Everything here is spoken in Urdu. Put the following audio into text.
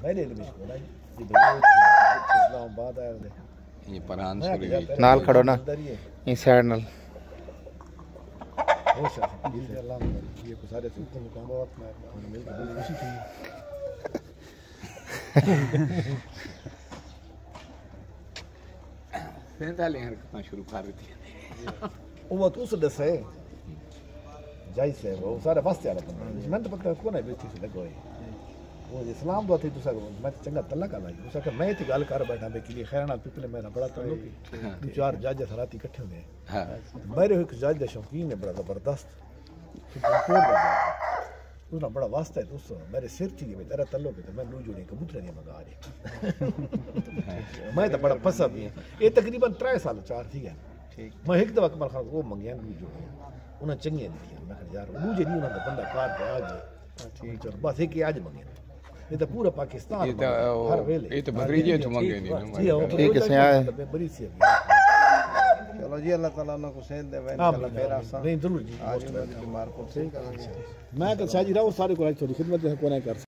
میرے علم میں کوئی اسلام آباد آیا دے یہ پران سوری نال کھڑو نا اس سائڈ نال خوش ہے اللہ یہ کو سارے سکتے مقامات میں مل کے خوشی تھی سینتالی حرکتیں شروع کر دیتی ہیں وہ تو اس دسے جائز ہے وہ سارے واسطے والا بندہ میں تو پتہ کون ہے بیٹھی سے لگو ہے وہ اسلام دو تھی تو سر میں چنگا تعلق آ لائی اس کہ میں تے گل کر بیٹھا بے کہ خیر نال پیپل میرا بڑا تعلق ہے دو چار جج سراتی اکٹھے ہوئے ہیں میرے ایک جج دا شوقین ہے بڑا زبردست اس نے بڑا واسطہ ہے دوستوں میرے سر تھی ہے تیرا تعلق ہے تو میں لو جوڑے کبوتر نہیں منگا رہے میں تو بڑا پسند ہے یہ تقریباً 3 سال 4 تھی گئے میں ایک دفعہ کمال خان کو منگیا لو جوڑے انہیں چنگیاں دیتی میں کہ یار لو جے نہیں انہوں نے بندہ کار پہ آ گئے بس ایک ہی آج منگیا یہ تو پورا پاکستان ہر ویلے یہ تو بھتریجے تو منگے نہیں ٹھیک ہے سیاہ بڑی سی چلو جی اللہ تعالیٰ نے کو صحت دے انشاءاللہ پھر آسان نہیں ضرور جی آج بیمار کو صحیح کریں گے میں کہ شاہ جی راؤ سارے کو تھوڑی خدمت کو نہیں کر